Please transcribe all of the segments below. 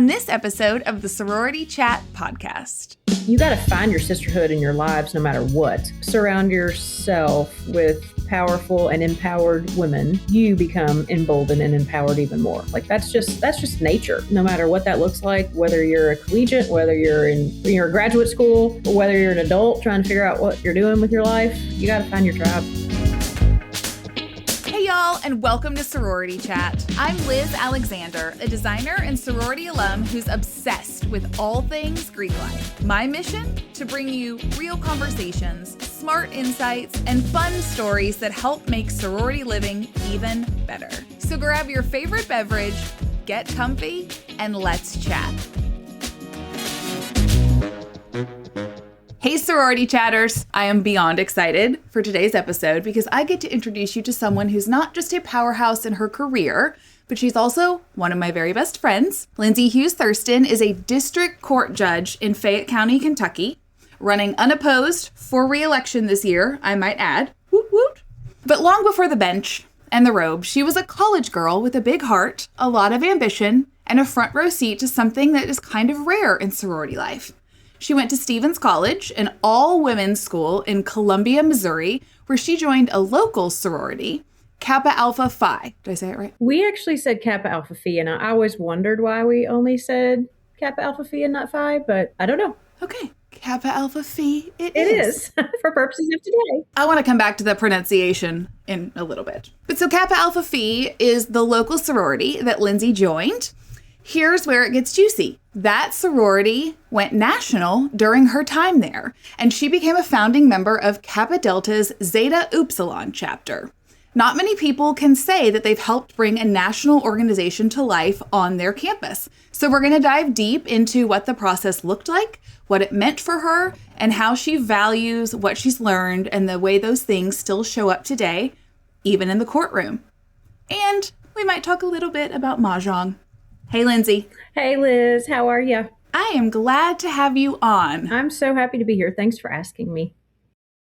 on this episode of the Sorority Chat podcast. You got to find your sisterhood in your lives no matter what. Surround yourself with powerful and empowered women. You become emboldened and empowered even more. Like that's just nature. No matter what that looks like, whether you're a collegiate, whether you're in your graduate school, or whether you're an adult trying to figure out what you're doing with your life, you got to find your tribe. Hey y'all, and welcome to Sorority Chat. I'm Liz Alexander, a designer and sorority alum who's obsessed with all things Greek life. My mission? To bring you real conversations, smart insights, and fun stories that help make sorority living even better. So grab your favorite beverage, get comfy, and let's chat. Hey sorority chatters, I am beyond excited for today's episode because I get to introduce you to someone who's not just a powerhouse in her career, but she's also one of my very best friends. Lindsay Hughes Thurston is a district court judge in Fayette County, Kentucky, running unopposed for re-election this year, I might add. Woot woot. But long before the bench and the robe, she was a college girl with a big heart, a lot of ambition, and a front row seat to something that is kind of rare in sorority life. She went to Stevens College, an all-women's school in Columbia, Missouri, where she joined a local sorority, Kappa Alpha Phi. Did I say it right? We actually said Kappa Alpha Phi, and I always wondered why we only said Kappa Alpha Phi and not Phi, but I don't know. Okay. Kappa Alpha Phi, it is. For purposes of today. I want to come back to the pronunciation in a little bit. But so Kappa Alpha Phi is the local sorority that Lindsay joined. Here's where it gets juicy. That sorority went national during her time there, and she became a founding member of Kappa Delta's Zeta Upsilon chapter. Not many people can say that they've helped bring a national organization to life on their campus. So we're going to dive deep into what the process looked like, what it meant for her, and how she values what she's learned and the way those things still show up today, even in the courtroom. And we might talk a little bit about Mahjong. Hey, Lindsay. Hey, Liz. How are you? I am glad to have you on. I'm so happy to be here. Thanks for asking me.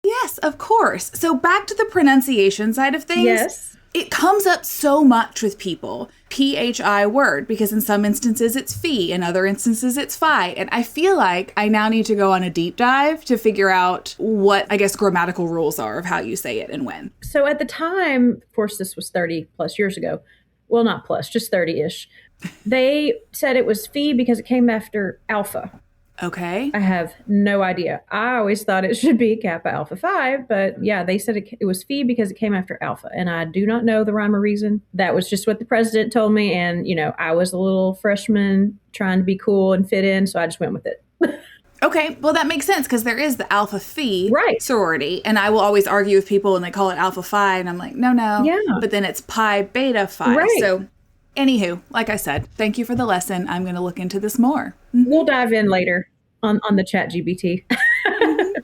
Yes, of course. So back to the pronunciation side of things. Yes. It comes up so much with people. PHI word, because in some instances it's phi, in other instances it's phi. And I feel like I now need to go on a deep dive to figure out what, I guess, grammatical rules are of how you say it and when. So at the time, of course, this was 30 plus years ago. Well, not plus, just 30-ish. They said it was phi because it came after alpha. Okay. I have no idea. I always thought it should be Kappa Alpha Phi, but yeah, they said it was phi because it came after alpha. And I do not know the rhyme or reason. That was just what the president told me. And, you know, I was a little freshman trying to be cool and fit in, so I just went with it. Okay, well, that makes sense because there is the Alpha Phi sorority. And I will always argue with people when they call it Alpha Phi. And I'm like, no. Yeah. But then it's Pi Beta Phi. Right. So anywho, like I said, thank you for the lesson. I'm going to look into this more. We'll dive in later on the chat GBT.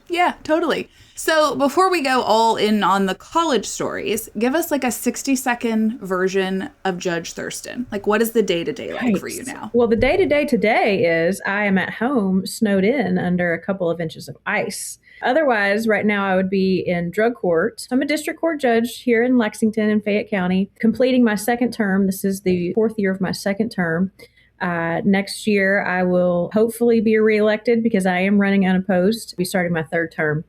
Yeah, totally. So before we go all in on the college stories, give us like a 60-second version of Judge Thurston. Like, what is the day-to-day like for you now? Well, the day-to-day today is I am at home snowed in under a couple of inches of ice. Otherwise, right now I would be in drug court. I'm a district court judge here in Lexington in Fayette County, completing my second term. This is the fourth year of my second term. Next year, I will hopefully be reelected because I am running unopposed. I'll be starting my third term.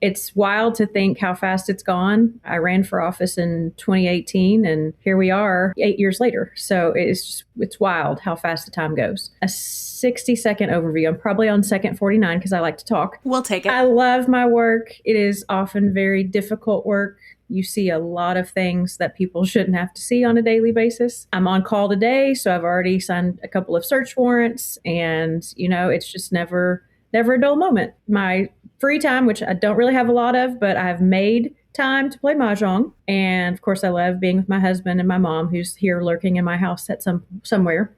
It's wild to think how fast it's gone. I ran for office in 2018 and here we are 8 years later. So it's wild how fast the time goes. A 60-second overview. I'm probably on second 49 because I like to talk. We'll take it. I love my work. It is often very difficult work. You see a lot of things that people shouldn't have to see on a daily basis. I'm on call today, so I've already signed a couple of search warrants, and it's just never a dull moment. My free time, which I don't really have a lot of, but I've made time to play Mahjong. And of course, I love being with my husband and my mom, who's here lurking in my house at somewhere,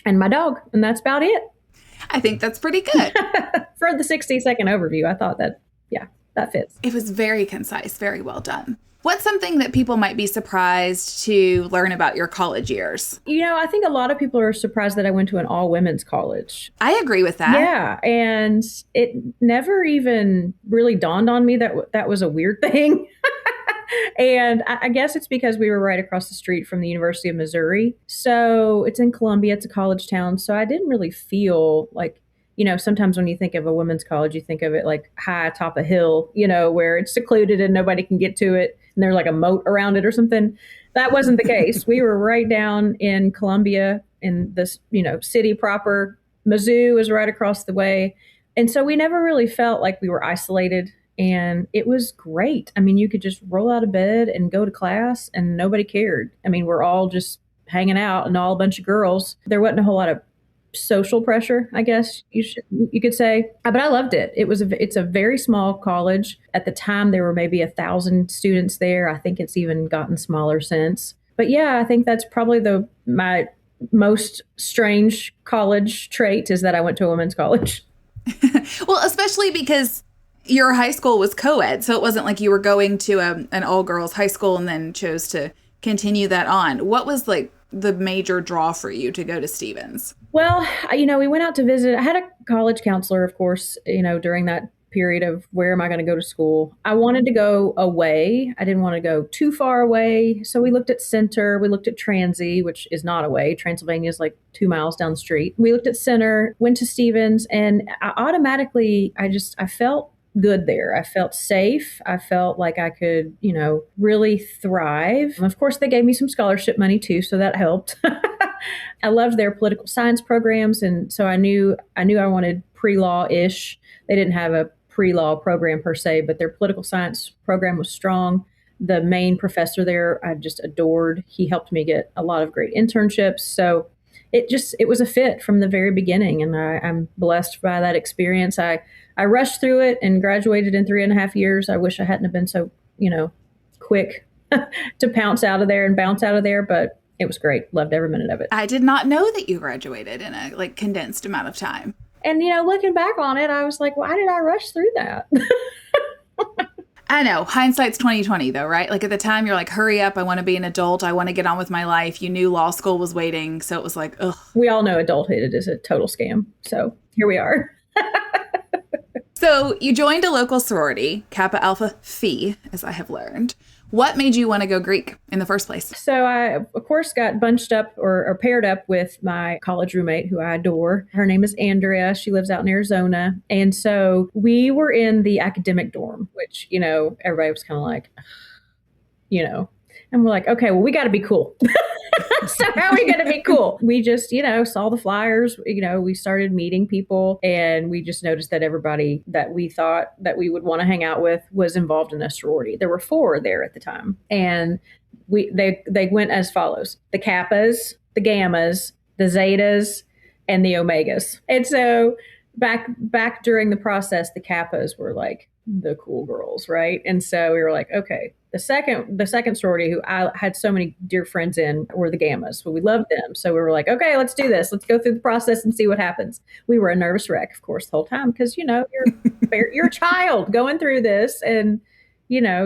and my dog. And that's about it. I think that's pretty good. For the 60-second overview, I thought that fits. It was very concise, very well done. What's something that people might be surprised to learn about your college years? I think a lot of people are surprised that I went to an all-women's college. I agree with that. Yeah, and it never even really dawned on me that that was a weird thing. And I guess it's because we were right across the street from the University of Missouri. So it's in Columbia, it's a college town. So I didn't really feel like, sometimes when you think of a women's college, you think of it like high atop a hill, where it's secluded and nobody can get to it. And there's like a moat around it or something. That wasn't the case. We were right down in Columbia in this, city proper. Mizzou was right across the way. And so we never really felt like we were isolated. And it was great. I mean, you could just roll out of bed and go to class and nobody cared. I mean, we're all just hanging out and all a bunch of girls. There wasn't a whole lot of social pressure, I guess you could say. But I loved it. It's a very small college. At the time, there were maybe 1,000 students there. I think it's even gotten smaller since. But yeah, I think that's probably my most strange college trait is that I went to a women's college. Well, especially because your high school was co-ed, so it wasn't like you were going to an all-girls high school and then chose to continue that on. What was like the major draw for you to go to Stevens? Well, we went out to visit. I had a college counselor, of course, during that period of where am I going to go to school. I wanted to go away. I didn't want to go too far away. So we looked at Center. We looked at Transy, which is not away. Transylvania is like 2 miles down the street. We looked at Center, went to Stevens, and I felt good there. I felt safe. I felt like I could, really thrive. And of course, they gave me some scholarship money too, so that helped. I loved their political science programs, and so I knew I wanted pre-law-ish. They didn't have a pre-law program per se, but their political science program was strong. The main professor there, I just adored. He helped me get a lot of great internships. So it was a fit from the very beginning, and I'm blessed by that experience. I rushed through it and graduated in 3.5 years. I wish I hadn't have been so, quick to pounce out of there and bounce out of there, but it was great. Loved every minute of it. I did not know that you graduated in a condensed amount of time. And, looking back on it, I was like, why did I rush through that? I know. Hindsight's 20/20 though, right? Like at the time you're like, hurry up. I want to be an adult. I want to get on with my life. You knew law school was waiting. So it was like, ugh. We all know adulthood is a total scam. So here we are. So you joined a local sorority, Kappa Alpha Phi, as I have learned. What made you want to go Greek in the first place? So I, of course, got bunched up or paired up with my college roommate, who I adore. Her name is Andrea. She lives out in Arizona. And so we were in the academic dorm, which, everybody was kind of like, and we're like, okay, well, we got to be cool. So how are we going to be cool? We just, saw the flyers, we started meeting people, and we just noticed that everybody that we thought that we would want to hang out with was involved in a sorority. There were 4 there at the time. And they went as follows: the Kappas, the Gammas, the Zetas, and the Omegas. And so back during the process, the Kappas were like the cool girls, right? And so we were like, okay. The second sorority, who I had so many dear friends in, were the Gammas. Well, we loved them. So we were like, okay, let's do this. Let's go through the process and see what happens. We were a nervous wreck, of course, the whole time, because, you're a child going through this and,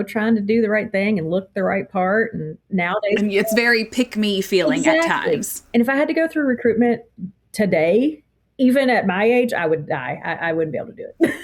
trying to do the right thing and look the right part. And nowadays, and it's very pick-me feeling at times. And if I had to go through recruitment today, even at my age, I would die. I wouldn't be able to do it.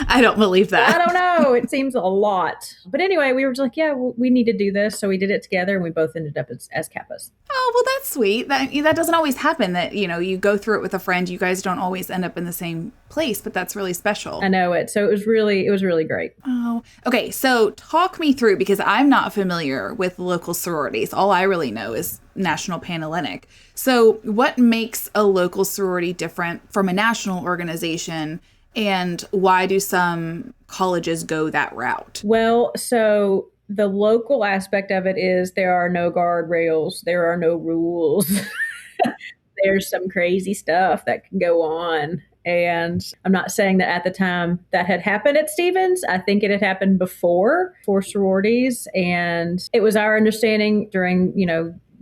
I don't believe that. I don't know. It seems a lot. But anyway, we were just like, yeah, we need to do this. So we did it together, and we both ended up as Kappas. Oh, well, that's sweet. That doesn't always happen, that, you go through it with a friend. You guys don't always end up in the same place, but that's really special. I know it. So it was really great. Oh, okay. So talk me through, because I'm not familiar with local sororities. All I really know is National Panhellenic. So what makes a local sorority different from a national organization? And why do some colleges go that route? Well, so the local aspect of it is there are no guardrails. There are no rules. There's some crazy stuff that can go on. And I'm not saying that at the time that had happened at Stevens. I think it had happened before for sororities. And it was our understanding during,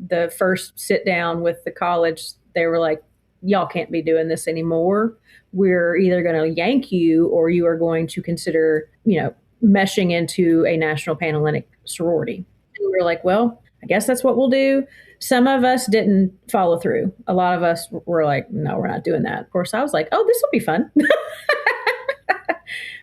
the first sit down with the college, they were like, y'all can't be doing this anymore. We're either going to yank you, or you are going to consider, meshing into a National Panhellenic sorority. And we were like, well, I guess that's what we'll do. Some of us didn't follow through. A lot of us were like, no, we're not doing that. Of course, I was like, oh, this will be fun.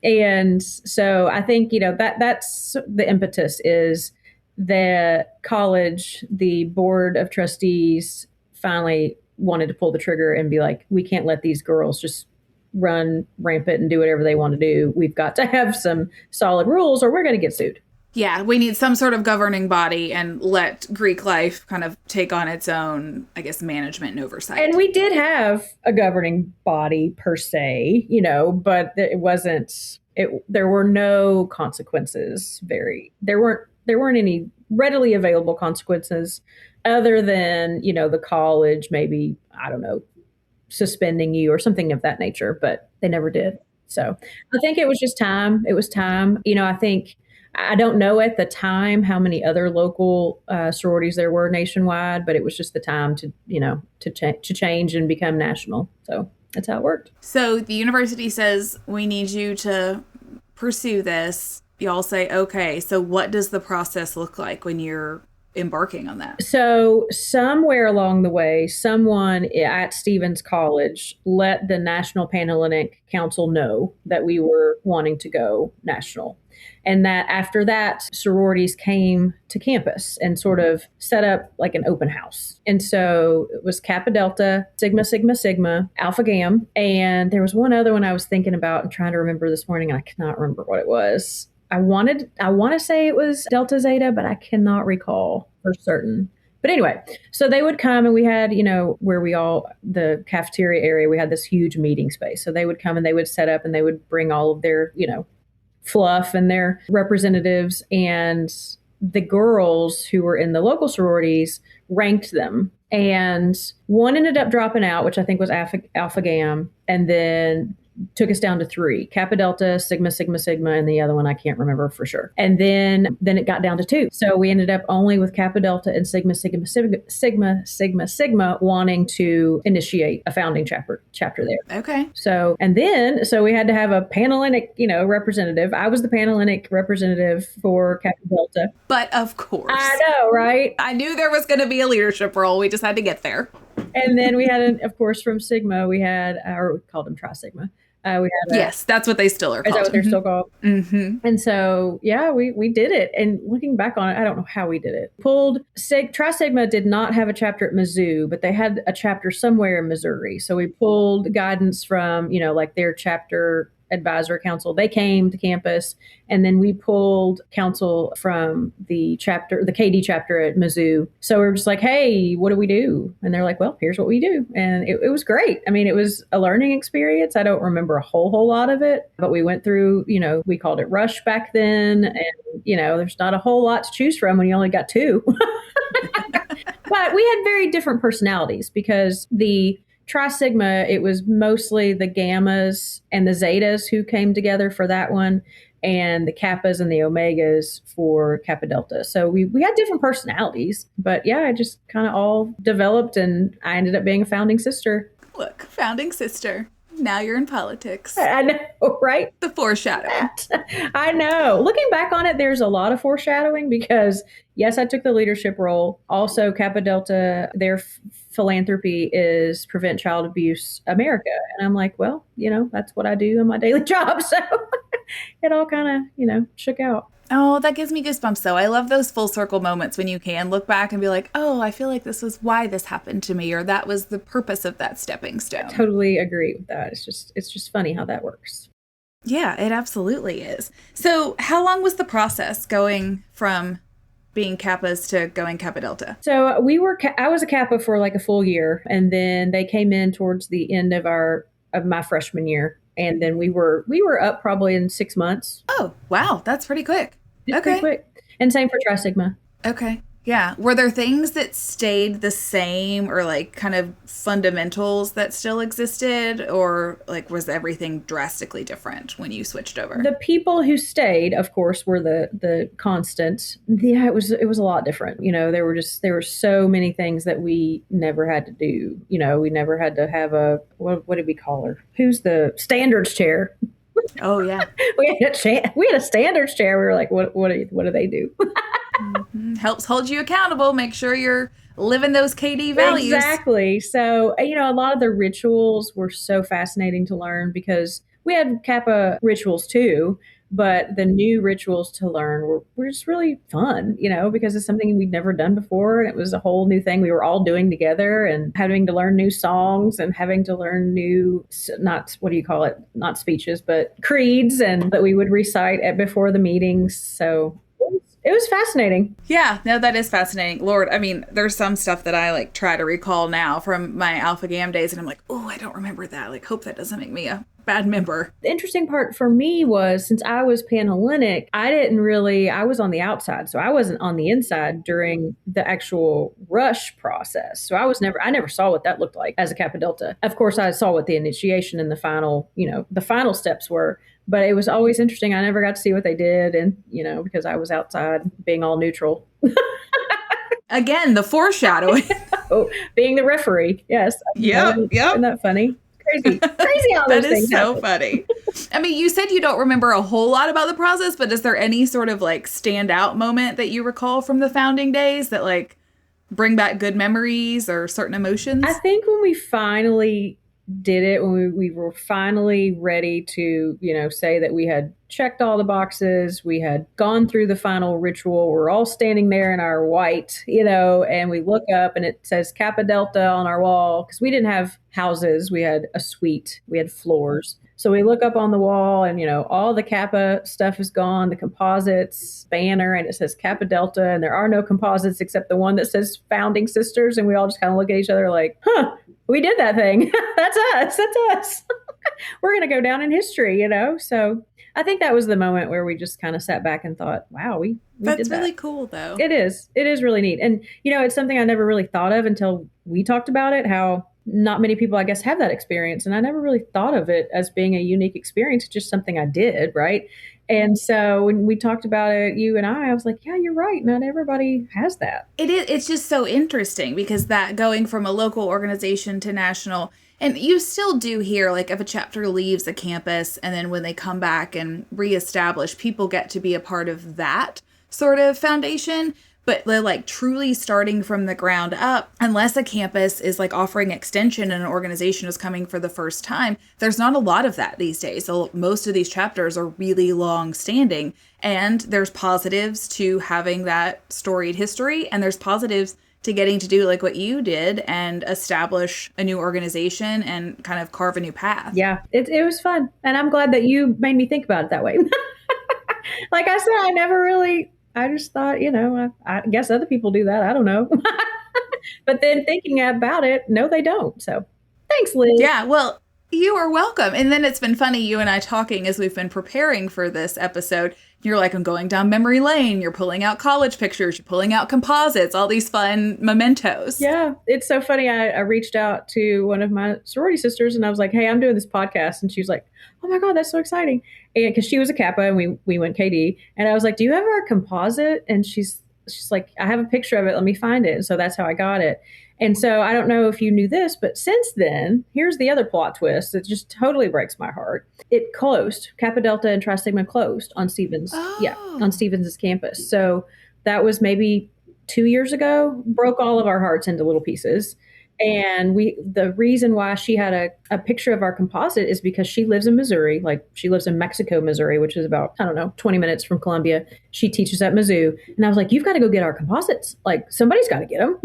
And so I think, that's the impetus is the college, the board of trustees finally wanted to pull the trigger and be like, we can't let these girls just run rampant and do whatever they want to do. We've got to have some solid rules or we're going to get sued. Yeah, we need some sort of governing body and let Greek life kind of take on its own, I guess, management and oversight. And we did have a governing body per se, but it wasn't, there were no consequences. There weren't any readily available consequences other than, the college, maybe, I don't know, suspending you or something of that nature, but they never did. So I think it was just time. It was time. I don't know at the time how many other local sororities there were nationwide, but it was just the time to change and become national. So that's how it worked. So the university says, we need you to pursue this. Y'all say, okay, so what does the process look like when you're embarking on that? So somewhere along the way, someone at Stevens College let the National Panhellenic Council know that we were wanting to go national. And that after that, sororities came to campus and sort of set up like an open house. And so it was Kappa Delta, Sigma Sigma Sigma, Alpha Gam, and there was one other one I was thinking about and trying to remember this morning, and I cannot remember what it was. I want to say it was Delta Zeta, but I cannot recall for certain. But anyway, so they would come and we had, where the cafeteria area, we had this huge meeting space. So they would come and they would set up and they would bring all of their, fluff and their representatives, and the girls who were in the local sororities ranked them. And one ended up dropping out, which I think was Alpha Gam, and then took us down to 3, Kappa Delta, Sigma Sigma Sigma, and the other one I can't remember for sure. And then it got down to 2. So we ended up only with Kappa Delta and Sigma Sigma Sigma Sigma Sigma wanting to initiate a founding chapter there. Okay. So we had to have a Panhellenic, representative. I was the Panhellenic representative for Kappa Delta. But of course. I know, right? I knew there was going to be a leadership role. We just had to get there. And then we had, of course, from Sigma, we called them Tri-Sigma. Yes, that's what they still are called. Is that what they're still called? Mm-hmm. And so, yeah, we did it. And looking back on it, I don't know how we did it. Tri-Sigma did not have a chapter at Mizzou, but they had a chapter somewhere in Missouri. So we pulled guidance from, like their chapter advisor council. They came to campus, and then we pulled counsel from the KD chapter at Mizzou. So we were just like, hey, what do we do? And they're like, well, here's what we do. And it was great. I mean, it was a learning experience. I don't remember a whole lot of it, but we went through, we called it Rush back then. And, there's not a whole lot to choose from when you only got 2. But we had very different personalities because the Tri-Sigma, it was mostly the Gammas and the Zetas who came together for that one, and the Kappas and the Omegas for Kappa Delta. So we had different personalities, but yeah, it just kind of all developed, and I ended up being a founding sister. Look, founding sister. Now you're in politics. I know, right? The foreshadowing. I know. Looking back on it, there's a lot of foreshadowing because, yes, I took the leadership role. Also, Kappa Delta, their philanthropy is Prevent Child Abuse America. And I'm like, well, that's what I do in my daily job. So it all kind of, shook out. Oh, that gives me goosebumps, though. I love those full circle moments when you can look back and be like, oh, I feel like this was why this happened to me, or that was the purpose of that stepping stone. I totally agree with that. It's just funny how that works. Yeah, it absolutely is. So how long was the process going from being Kappas to going Kappa Delta? So I was a Kappa for like a full year, and then they came in towards the end of my freshman year. And then we were up probably in 6 months. Oh, wow. That's pretty quick. It's pretty quick. And same for Tri-Sigma. Okay. Yeah. Were there things that stayed the same, or like kind of fundamentals that still existed, or like was everything drastically different when you switched over? The people who stayed, of course, were the constant. Yeah, it was a lot different. There were so many things that we never had to do. We never had to have what did we call her? Who's the standards chair? Oh yeah. we had a standards chair. We were like, what do they do? Mm-hmm. Helps hold you accountable. Make sure you're living those KD values. Exactly. So, a lot of the rituals were so fascinating to learn because We had Kappa rituals too, but the new rituals to learn were just really fun, because it's something we'd never done before. And it was a whole new thing we were all doing together and having to learn new songs and having to learn new, not, what do you call it? Not speeches, but creeds, and that we would recite before the meetings. So it was fascinating. Yeah, no, that is fascinating. Lord, I mean, there's some stuff that I like try to recall now from my Alpha Gam days, and I'm like, oh, I don't remember that. Like, hope that doesn't make me a bad member. The interesting part for me was, since I was Panhellenic, I was on the outside. So I wasn't on the inside during the actual rush process. So I never saw what that looked like as a Kappa Delta. Of course, I saw what the initiation and the final steps were. But it was always interesting. I never got to see what they did. And, because I was outside being all neutral. Again, the foreshadowing. Being the referee. Yes. Yep. Isn't that funny? Crazy how those things happen. Funny. I mean, you said you don't remember a whole lot about the process, but is there any sort of like standout moment that you recall from the founding days that like bring back good memories or certain emotions? I think when we finally did it, when we were finally ready to, say that we had checked all the boxes, we had gone through the final ritual, we're all standing there in our white, and we look up and it says Kappa Delta on our wall, because we didn't have houses, we had a suite, we had floors. So we look up on the wall and, all the Kappa stuff is gone, the composites banner, and it says Kappa Delta, and there are no composites except the one that says Founding Sisters. And we all just kind of look at each other like, we did that thing. That's us. We're going to go down in history, So I think that was the moment where we just kind of sat back and thought, wow, we That's did that. really cool, though. It is really neat. And, it's something I never really thought of until we talked about it, how not many people, I guess, have that experience. And I never really thought of it as being a unique experience. It's just something I did, right? And so when we talked about it, you and I was like, yeah, you're right. Not everybody has that. It is. It's just so interesting because that going from a local organization to national, and you still do hear like if a chapter leaves a campus and then when they come back and reestablish, people get to be a part of that sort of foundation. But they're like truly starting from the ground up, unless a campus is like offering extension and an organization is coming for the first time, there's not a lot of that these days. So most of these chapters are really long standing, and there's positives to having that storied history, and there's positives to getting to do like what you did and establish a new organization and kind of carve a new path. Yeah, it was fun. And I'm glad that you made me think about it that way. Like I said, I just thought, I guess other people do that. I don't know. But then thinking about it, no, they don't. So thanks, Liz. Yeah, well, you are welcome. And then it's been funny, you and I talking as we've been preparing for this episode. You're like, I'm going down memory lane. You're pulling out college pictures. You're pulling out composites, all these fun mementos. Yeah, it's so funny. I reached out to one of my sorority sisters and I was like, hey, I'm doing this podcast. And she was like, oh my God, that's so exciting. And because she was a Kappa and we went KD. And I was like, do you have our composite? And she's like, I have a picture of it. Let me find it. And so that's how I got it. And so I don't know if you knew this, but since then, here's the other plot twist that just totally breaks my heart. It closed. Kappa Delta and Tri Sigma closed on Stevens. Oh. Yeah, on Stevens' campus. So that was maybe 2 years ago. Broke all of our hearts into little pieces. And the reason why she had a picture of our composite is because she lives in Missouri. Like she lives in Mexico, Missouri, which is about, 20 minutes from Columbia. She teaches at Mizzou. And I was like, you've got to go get our composites. Like somebody's got to get them.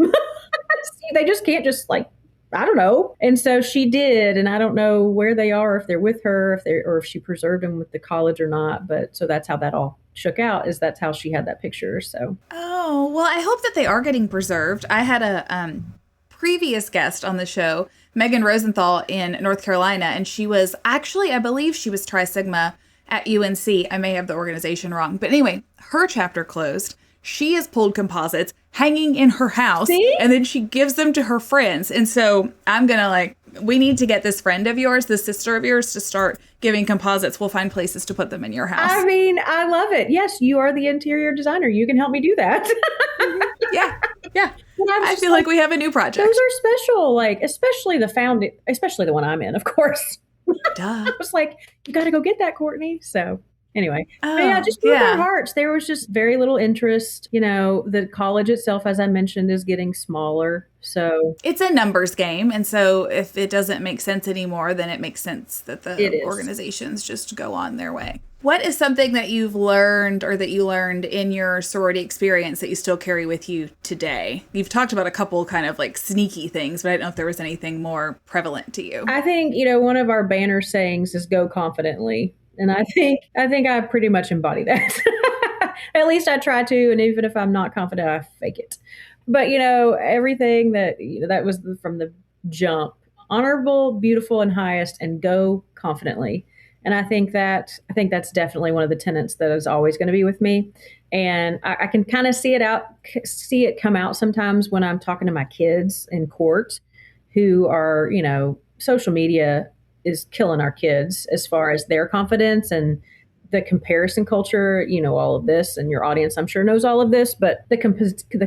They just can't just I don't know. And so she did. And I don't know where they are, if they're with her, or if she preserved them with the college or not. But so that's how that all shook out, is that's how she had that picture. So. Oh, well, I hope that they are getting preserved. I had a previous guest on the show, Megan Rosenthal in North Carolina, and she was actually, I believe she was Tri Sigma at UNC. I may have the organization wrong. But anyway, her chapter closed. She has pulled composites hanging in her house. See? And then she gives them to her friends. And so I'm going to we need to get this friend of yours, this sister of yours, to start giving composites. We'll find places to put them in your house. I mean, I love it. Yes, you are the interior designer. You can help me do that. Yeah. I feel like we have a new project. Those are special, especially the one I'm in, of course. Duh. I was like, you got to go get that, Courtney. So Anyway, but yeah, Oh, just broke our yeah. hearts. There was just very little interest. The college itself, as I mentioned, is getting smaller. So It's a numbers game. And so if it doesn't make sense anymore, then it makes sense that it the is. organizations just go on their way. What is something that you've learned or that you learned in your sorority experience that you still carry with you today? You've talked about a couple kind of like sneaky things, but I don't know if there was anything more prevalent to you. I think, one of our banner sayings is go confidently. And I think I pretty much embody that. At least I try to, and even if I'm not confident, I fake it. But everything that was from the jump, honorable, beautiful, and highest, and go confidently. And I think that's definitely one of the tenets that is always going to be with me. And I can kind of see it come out sometimes when I'm talking to my kids in court, who are, social media is killing our kids as far as their confidence and the comparison culture. All of this, and your audience, I'm sure, knows all of this, but the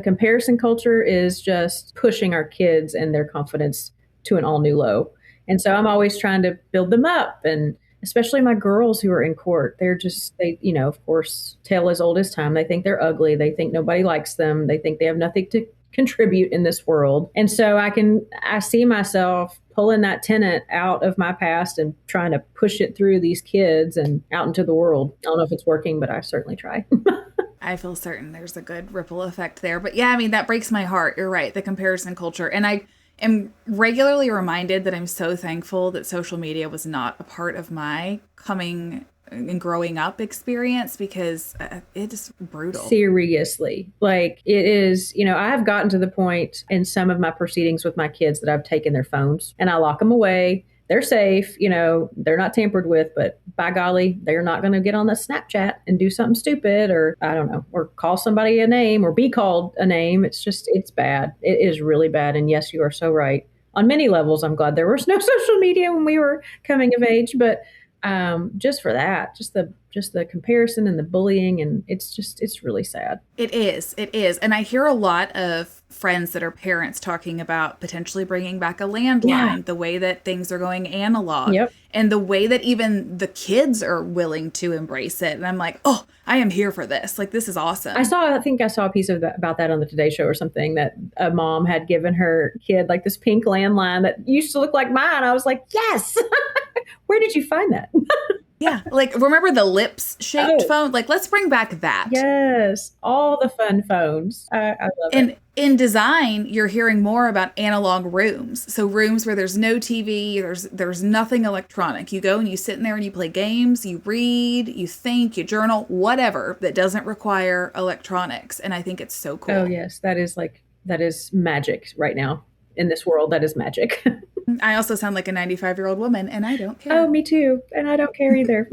comparison culture is just pushing our kids and their confidence to an all new low. And so I'm always trying to build them up, and especially my girls who are in court. Of course, tale as old as time. They think they're ugly. They think nobody likes them. They think they have nothing to contribute in this world. And so I see myself pulling that tenet out of my past and trying to push it through these kids and out into the world. I don't know if it's working, but I certainly try. I feel certain there's a good ripple effect there. But yeah, I mean, that breaks my heart. You're right. The comparison culture. And I am regularly reminded that I'm so thankful that social media was not a part of my coming and growing up experience, because it is brutal. Seriously. Like, it is, I have gotten to the point in some of my proceedings with my kids that I've taken their phones and I lock them away. They're safe, they're not tampered with, but by golly, they're not going to get on the Snapchat and do something stupid, or I don't know, or call somebody a name or be called a name. It's bad. It is really bad. And yes, you are so right. On many levels, I'm glad there was no social media when we were coming of age, but just for that, just the comparison and the bullying, and it's really sad. It is. And I hear a lot of friends that are parents talking about potentially bringing back a landline, the way that things are going analog, Yep. and the way that even the kids are willing to embrace it. And I'm like, oh, I am here for this. Like, this is awesome. I think I saw a piece of about that on the Today Show or something, that a mom had given her kid like this pink landline that used to look like mine. I was like, yes. Where did you find that? Yeah. Like, remember the lips shaped phone? Like, let's bring back that. Yes. All the fun phones. I love it. And in design, you're hearing more about analog rooms. So rooms where there's no TV, there's nothing electronic. You go and you sit in there and you play games, you read, you think, you journal, whatever that doesn't require electronics. And I think it's so cool. Oh, yes. That is magic right now in this world. That is magic. I also sound like a 95-year-old woman, and I don't care. Oh, me too. And I don't care either.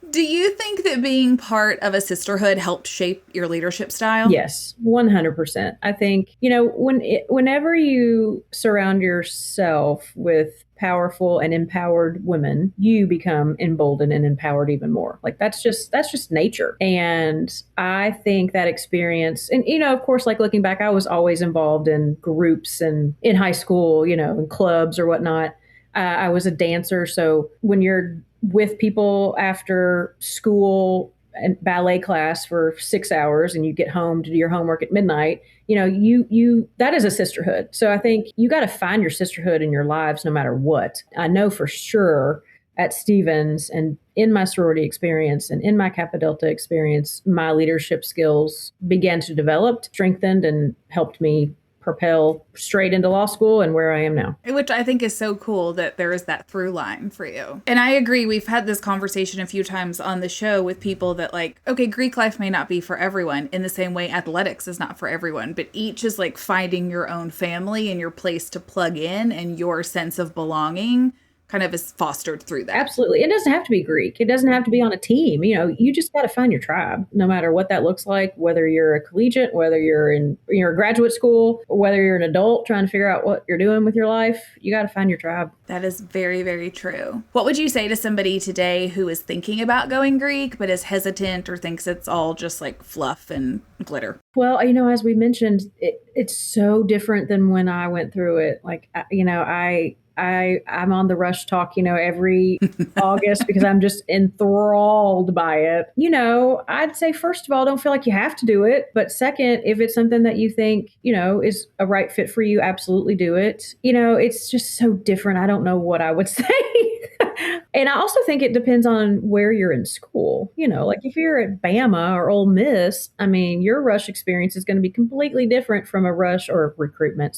Do you think that being part of a sisterhood helped shape your leadership style? Yes, 100%. I think, whenever you surround yourself with powerful and empowered women, you become emboldened and empowered even more. Like, that's just nature. And I think that experience, and, of course, like looking back, I was always involved in groups and in high school, in clubs or whatnot. I was a dancer. So when you're with people after school and ballet class for 6 hours and you get home to do your homework at midnight, you that is a sisterhood. So I think you got to find your sisterhood in your lives no matter what. I know for sure at Stevens and in my sorority experience and in my Kappa Delta experience, my leadership skills began to develop, strengthened, and helped me propel straight into law school and where I am now. Which I think is so cool that there is that through line for you. And I agree. We've had this conversation a few times on the show with people that like, okay, Greek life may not be for everyone in the same way athletics is not for everyone, but each is like finding your own family and your place to plug in, and your sense of belonging kind of is fostered through that. Absolutely. It doesn't have to be Greek. It doesn't have to be on a team. You just got to find your tribe, no matter what that looks like, whether you're a collegiate, whether you're in your graduate school, or whether you're an adult trying to figure out what you're doing with your life. You got to find your tribe. That is very, very true. What would you say to somebody today who is thinking about going Greek, but is hesitant or thinks it's all just like fluff and glitter? Well, as we mentioned, it's so different than when I went through it. Like, I'm on the Rush Talk, every August because I'm just enthralled by it. I'd say, first of all, don't feel like you have to do it. But second, if it's something that you think, is a right fit for you, absolutely do it. It's just so different. I don't know what I would say. And I also think it depends on where you're in school. Like if you're at Bama or Ole Miss, I mean, your Rush experience is going to be completely different from a Rush or recruitment,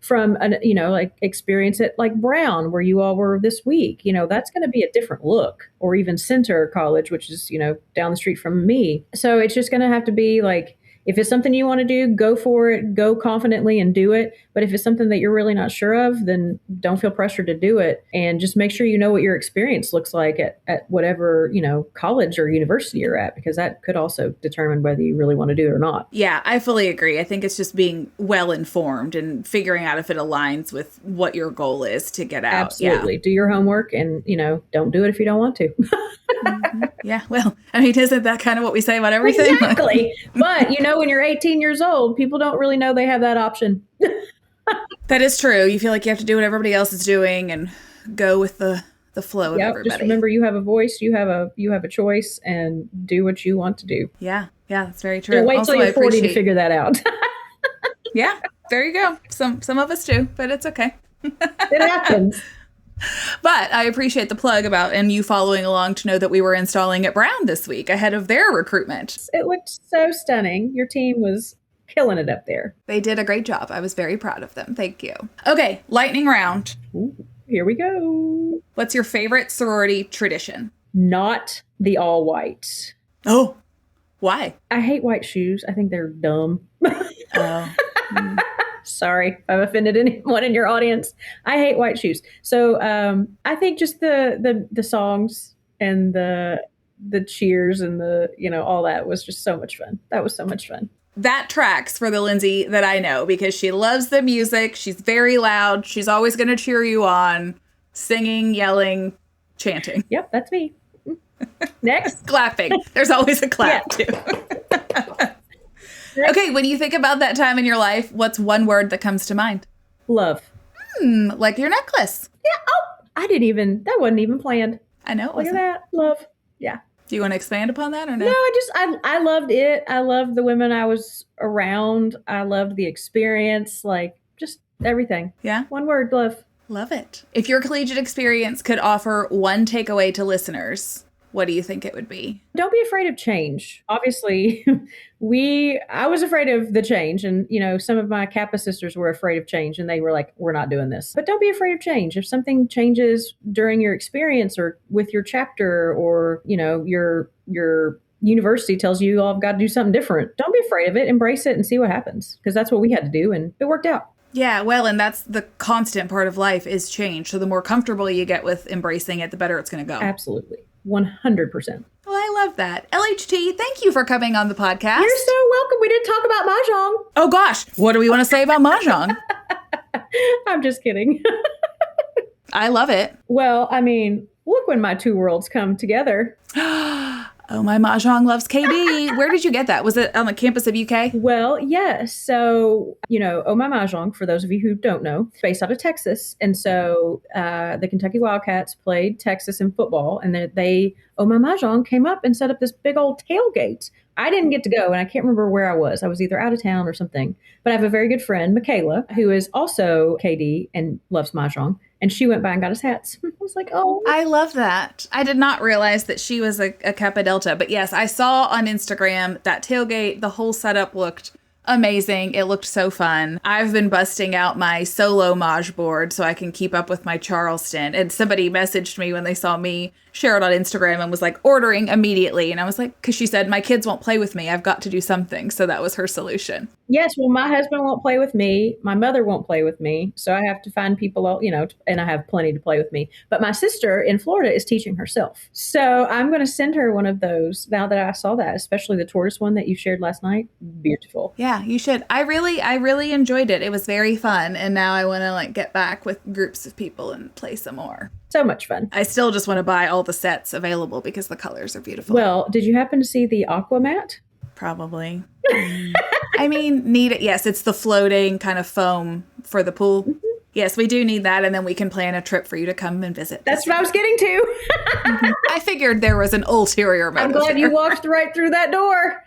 from an, like experience at like Brown, where you all were this week. That's going to be a different look, or even Center College, which is, down the street from me. So it's just going to have to be like, if it's something you want to do, go for it, go confidently and do it. But if it's something that you're really not sure of, then don't feel pressured to do it. And just make sure you know what your experience looks like at whatever, college or university you're at, because that could also determine whether you really want to do it or not. Yeah, I fully agree. I think it's just being well informed and figuring out if it aligns with what your goal is to get out. Absolutely. Yeah. Do your homework and, don't do it if you don't want to. Mm-hmm. Yeah, well, I mean, isn't that kind of what we say about everything? Exactly. But, when you're 18 years old, people don't really know they have that option. That is true. You feel like you have to do what everybody else is doing and go with the flow of everybody. Just remember, you have a voice, you have a choice, and do what you want to do. Yeah, that's very true. Don't wait till you're 40 to figure that out. Yeah, there you go. Some of us do, but it's okay. It happens. But I appreciate the plug and you following along to know that we were installing at Brown this week ahead of their recruitment. It looked so stunning. Your team was killing it up there. They did a great job. I was very proud of them. Thank you. Okay, lightning round. Ooh, here we go. What's your favorite sorority tradition? Not the all white. Oh, why? I hate white shoes. I think they're dumb. Oh. Sorry if I've offended anyone in your audience. I hate white shoes. So I think just the songs and the cheers and all that was just so much fun. That was so much fun. That tracks for the Lindsay that I know, because she loves the music. She's very loud. She's always going to cheer you on, singing, yelling, chanting. Yep, that's me. Next. Clapping. There's always a clap too. Okay, when you think about that time in your life, what's one word that comes to mind? Love. Like your necklace. Yeah. Oh, that wasn't even planned. I know. Look at that. Love. Yeah. Do you want to expand upon that or no? No, I loved it. I loved the women I was around. I loved the experience, like just everything. Yeah. One word, love. Love it. If your collegiate experience could offer one takeaway to listeners, what do you think it would be? Don't be afraid of change. Obviously, I was afraid of the change. And, some of my Kappa sisters were afraid of change and they were like, we're not doing this. But don't be afraid of change. If something changes during your experience or with your chapter or, your university tells you all have got to do something different, don't be afraid of it. Embrace it and see what happens. Because that's what we had to do. And it worked out. Yeah, well, and that's the constant part of life is change. So the more comfortable you get with embracing it, the better it's going to go. Absolutely. 100%. Well, I love that. LHT, thank you for coming on the podcast. You're so welcome. We didn't talk about Mahjong. Oh, gosh. What do we want to say about Mahjong? I'm just kidding. I love it. Well, I mean, look when my two worlds come together. Oh, my Mahjong loves KD. Where did you get that? Was it on the campus of UK? Well, yes. So, Oh My Mahjong, for those of you who don't know, based out of Texas. And so the Kentucky Wildcats played Texas in football. And Oh My Mahjong came up and set up this big old tailgate. I didn't get to go, and I can't remember where I was. I was either out of town or something. But I have a very good friend, Michaela, who is also KD and loves Mahjong. And she went by and got us hats. I was like, oh. I love that. I did not realize that she was a Kappa Delta. But yes, I saw on Instagram that tailgate. The whole setup looked amazing. It looked so fun. I've been busting out my solo Maj board so I can keep up with my Charleston. And somebody messaged me when they saw me share it on Instagram and was like ordering immediately. And I was like, because she said, my kids won't play with me. I've got to do something. So that was her solution. Yes. Well, my husband won't play with me. My mother won't play with me. So I have to find people, and I have plenty to play with me. But my sister in Florida is teaching herself. So I'm going to send her one of those now that I saw that, especially the tortoise one that you shared last night. Beautiful. Yeah, you should. I really enjoyed it. It was very fun. And now I want to get back with groups of people and play some more. So much fun. I still just want to buy all the sets available because the colors are beautiful. Well, did you happen to see the aqua mat? Probably. I mean, need it. Yes, it's the floating kind of foam for the pool. Mm-hmm. Yes, we do need that, and then we can plan a trip for you to come and visit. That's what I was getting to. I figured there was an ulterior motive. I'm glad you walked right through that door.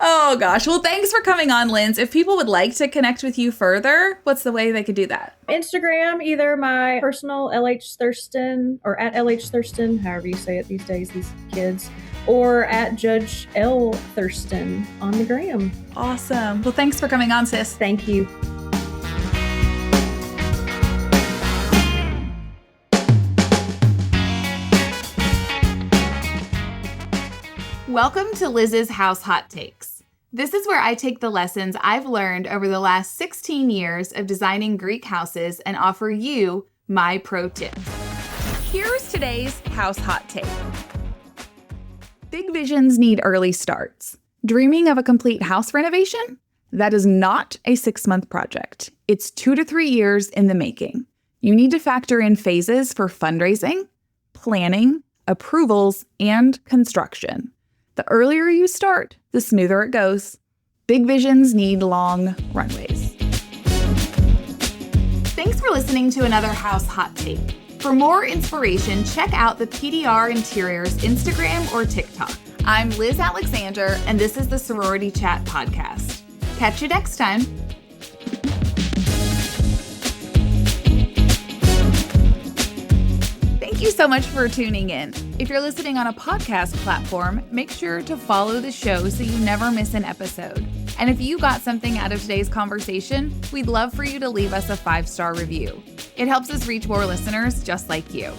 Oh, gosh. Well, thanks for coming on, Linz. If people would like to connect with you further, what's the way they could do that? Instagram, either my personal LH Thurston or at LH Thurston, however you say it these days, these kids, or at Judge L Thurston on the gram. Awesome. Well, thanks for coming on, sis. Thank you. Welcome to Liz's House Hot Takes. This is where I take the lessons I've learned over the last 16 years of designing Greek houses and offer you my pro tips. Here's today's House Hot Take. Big visions need early starts. Dreaming of a complete house renovation? That is not a 6-month project. It's 2 to 3 years in the making. You need to factor in phases for fundraising, planning, approvals, and construction. The earlier you start, the smoother it goes. Big visions need long runways. Thanks for listening to another House Hot Take. For more inspiration, check out the PDR Interiors Instagram or TikTok. I'm Liz Alexander, and this is the Sorority Chat Podcast. Catch you next time. Thank you so much for tuning in. If you're listening on a podcast platform, make sure to follow the show so you never miss an episode. And if you got something out of today's conversation, we'd love for you to leave us a 5-star review. It helps us reach more listeners just like you.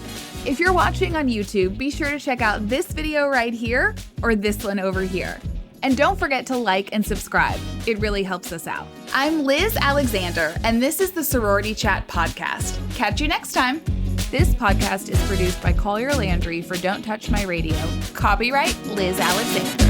If you're watching on YouTube, be sure to check out this video right here or this one over here. And don't forget to like and subscribe. It really helps us out. I'm Liz Alexander, and this is the Sorority Chat Podcast. Catch you next time. This podcast is produced by Collier Landry for Don't Touch My Radio. Copyright Liz Alexander.